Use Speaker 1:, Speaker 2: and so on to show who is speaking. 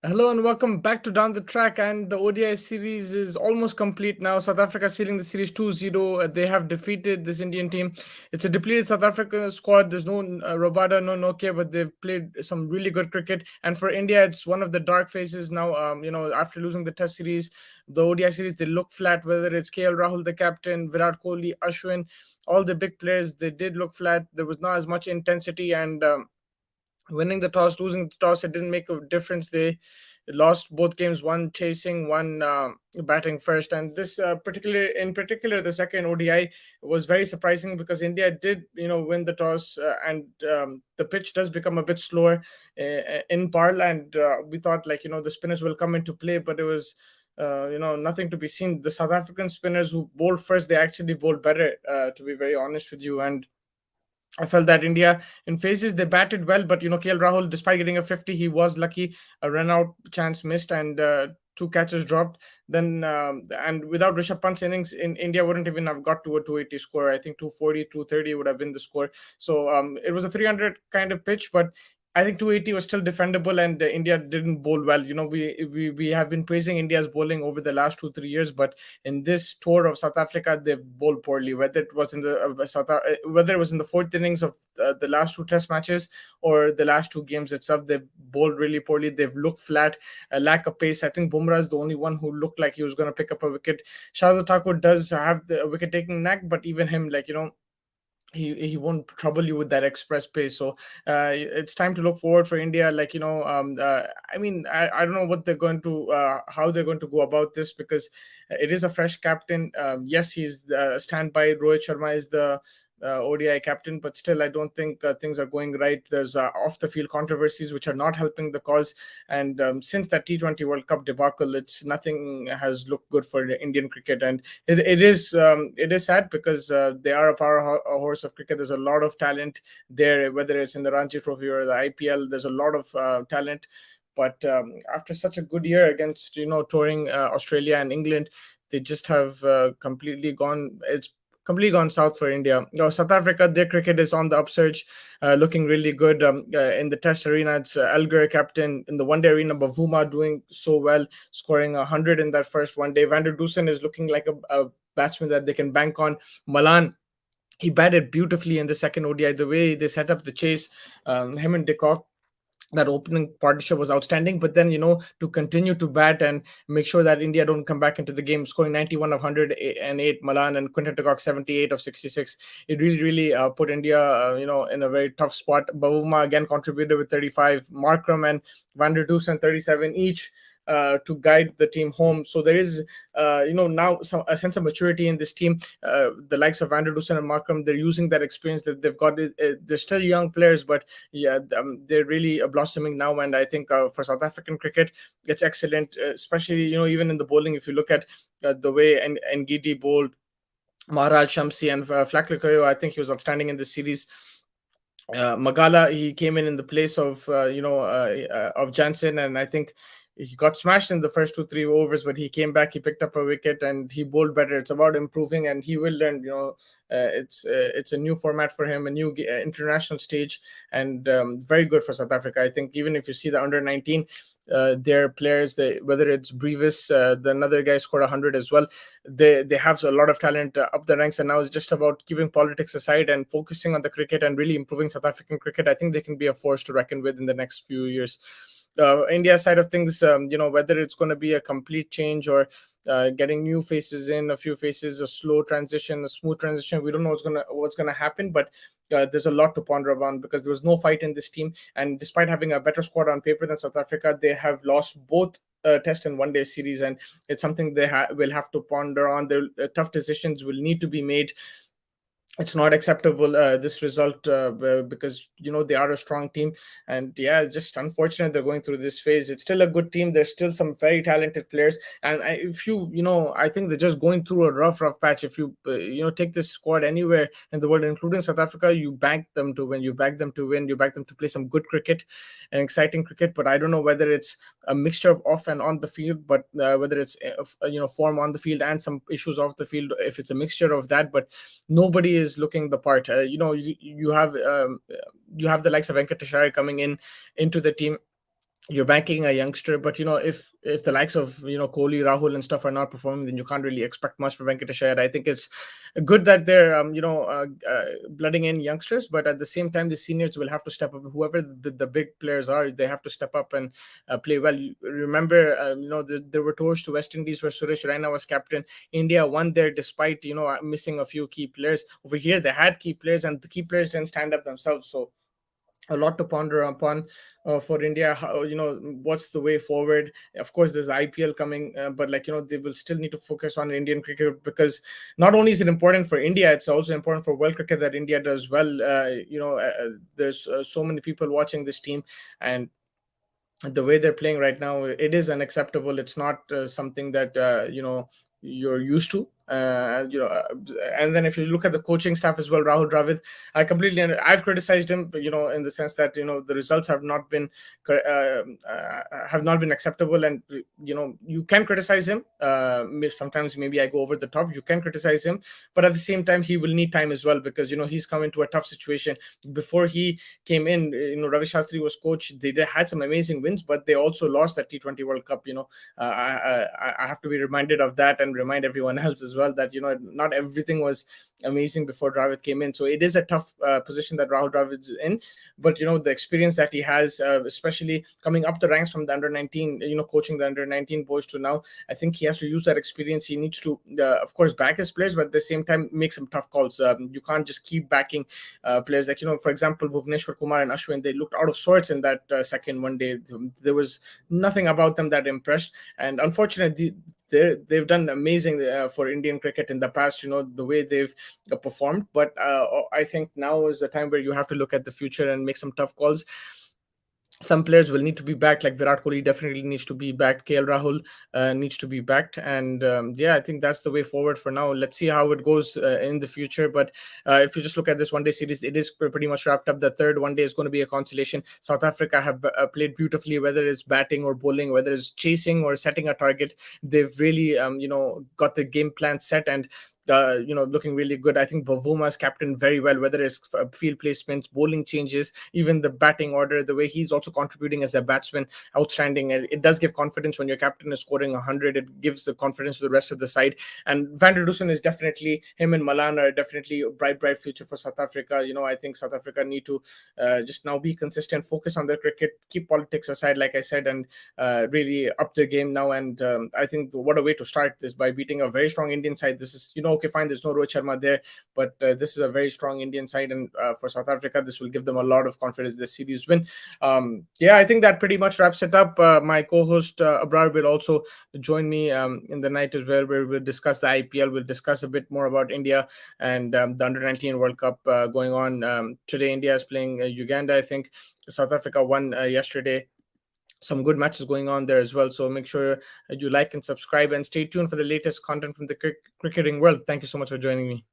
Speaker 1: Hello and welcome back to Down the Track. And the ODI series is almost complete now. South Africa sealing the series 2-0. They have defeated this Indian team. It's a depleted South Africa squad. There's no Rabada, no Nokia, but they've played some really good cricket. And for India, it's one of the dark phases now. After losing the Test series, the ODI series, they look flat. Whether it's KL Rahul, the captain, Virat Kohli, Ashwin, all the big players, they did look flat. There was not as much intensity and. Winning the toss, losing the toss, it didn't make a difference. They lost both games, one chasing, one batting first. And this in particular, the second ODI was very surprising because India did, win the toss, and the pitch does become a bit slower in Parl. And we thought, the spinners will come into play, but it was. Nothing to be seen. The South African spinners who bowled first, they actually bowled better, to be very honest with you. And I felt that India in phases they batted well, but KL Rahul, despite getting a 50, he was lucky. A run out chance missed and two catches dropped. Then and without Rishabh Pant's innings, in India wouldn't even have got to a 280 score. I think 240, 230 would have been the score. So it was a 300 kind of pitch, but I think 280 was still defendable, and India didn't bowl well. We have been praising India's bowling over the last 2 3 years, but in this tour of South Africa, they've bowled poorly. Whether it was in the whether it was in the fourth innings of the last two Test matches or the last two games itself, they've bowled really poorly. They've looked flat, a lack of pace. I think Bumrah is the only one who looked like he was going to pick up a wicket. Shardul Thakur does have the wicket taking knack, but even him, he won't trouble you with that express pace. So it's time to look forward for India. I don't know what they're going to how they're going to go about this, because it is a fresh captain. Yes, he's standby. Rohit Sharma is the ODI captain, but still, I don't think things are going right. There's off the field controversies which are not helping the cause. And since that T20 World Cup debacle, it's nothing has looked good for the Indian cricket. And it is sad because they are a horse of cricket. There's a lot of talent there, whether it's in the Ranji Trophy or the IPL. There's a lot of talent. But after such a good year against touring Australia and England, they just have completely gone. It's completely gone south for India. South Africa, their cricket is on the upsurge, looking really good. In the Test arena, it's Elgar captain. In the One Day arena, Bavuma doing so well, scoring 100 in that first one day. Van der Dusen is looking like a batsman that they can bank on. Malan, he batted beautifully in the second ODI. The way they set up the chase, him and De Kock, that opening partnership was outstanding. But then, to continue to bat and make sure that India don't come back into the game, scoring 91 of 108, Malan and Quinton de Kock 78 of 66, it really, really put India, in a very tough spot. Bavuma again contributed with 35, Markram and Van der Dusen 37 each. To guide the team home. So there is, now a sense of maturity in this team. The likes of Van der Dusen and Markram, they're using that experience that they've got. They're still young players, but yeah, they're really blossoming now. And I think for South African cricket, it's excellent, especially, even in the bowling. If you look at the way Ngidi bowled, Maharaj Shamsi and Flaklikoyo, I think he was outstanding in this series. Magala, he came in the place of of Jansen, and I think he got smashed in the first 2 3 overs, but he came back, he picked up a wicket, and he bowled better. It's about improving, and he will learn. It's a new format for him, a new international stage, and very good for South Africa. I think even if you see the under 19. Their players, whether it's Brevis, the another guy scored 100 as well. They have a lot of talent up the ranks, and now it's just about keeping politics aside and focusing on the cricket and really improving South African cricket. I think they can be a force to reckon with in the next few years. India side of things, whether it's going to be a complete change or getting new faces in, a few faces, a slow transition, a smooth transition. We don't know what's gonna happen, but there's a lot to ponder upon because there was no fight in this team, and despite having a better squad on paper than South Africa, they have lost both Test and One Day series, and it's something they will have to ponder on. The tough decisions will need to be made. It's not acceptable, this result, because they are a strong team, and yeah, it's just unfortunate they're going through this phase. It's still a good team. There's still some very talented players, and if I think they're just going through a rough patch. If you take this squad anywhere in the world, including South Africa, you bank them to win. You back them to win. You back them to play some good cricket and exciting cricket. But I don't know whether it's a mixture of off and on the field, but whether it's form on the field and some issues off the field. If it's a mixture of that, but nobody is looking the part. You have the likes of Venkateshwar coming into the team. you're banking a youngster, but if the likes of Kohli, Rahul, and stuff are not performing, then you can't really expect much for Venkatesh Iyer. I think it's good that they're blooding in youngsters, but at the same time, the seniors will have to step up. Whoever the big players are, they have to step up and play well. Remember, there were tours to West Indies where Suresh Raina was captain. India won there despite missing a few key players. Over here, they had key players, and the key players didn't stand up themselves. So a lot to ponder upon for India. How, what's the way forward? Of course, there's IPL coming, but they will still need to focus on Indian cricket, because not only is it important for India, it's also important for world cricket that India does well. There's so many people watching this team, and the way they're playing right now, it is unacceptable. It's not something that you're used to. And then if you look at the coaching staff as well, Rahul Dravid, I've criticized him, in the sense that the results have not been acceptable, and you can criticize him. Sometimes maybe I go over the top. You can criticize him, but at the same time, he will need time as well, because he's come into a tough situation. Before he came in, Ravi Shastri was coach. They had some amazing wins, but they also lost that T20 World Cup. I have to be reminded of that, and remind everyone else as well that not everything was amazing before Dravid came in. So it is a tough position that Rahul Dravid's in, but the experience that he has, especially coming up the ranks from the under 19, coaching the under 19 boys to now, I think he has to use that experience. He needs to, of course, back his players, but at the same time make some tough calls. You can't just keep backing players like for example, Bhuvneshwar Kumar and Ashwin. They looked out of sorts in that second one day. There was nothing about them that impressed, and unfortunately, they've done amazing for Indian cricket in the past, the way they've performed. But I think now is the time where you have to look at the future and make some tough calls. Some players will need to be backed, like Virat Kohli definitely needs to be backed. KL Rahul needs to be backed. And yeah, I think that's the way forward for now. Let's see how it goes in the future. But if you just look at this one day series, it is pretty much wrapped up. The third one day is going to be a consolation. South Africa have played beautifully, whether it's batting or bowling, whether it's chasing or setting a target. They've really, got the game plan set, and looking really good. I think Bavuma's captain very well, whether it's field placements, bowling changes, even the batting order, the way he's also contributing as a batsman, outstanding. And it does give confidence when your captain is scoring 100. It gives the confidence to the rest of the side. And Van der Dusen is definitely, him and Malan are definitely a bright future for South Africa. I think South Africa need to just now be consistent, focus on their cricket, keep politics aside, like I said, and really up their game now. And I think what a way to start this, by beating a very strong Indian side. This is, okay, fine, there's no Rohit Sharma there, but this is a very strong Indian side, and for South Africa, this will give them a lot of confidence this series win. Yeah, I think that pretty much wraps it up. My co-host Abrar will also join me in the night as well, where we'll discuss the IPL. We'll discuss a bit more about India and the Under 19 World Cup going on. Today, India is playing Uganda, I think. South Africa won yesterday. Some good matches going on there as well. So make sure you like and subscribe, and stay tuned for the latest content from the cricketing world. Thank you so much for joining me.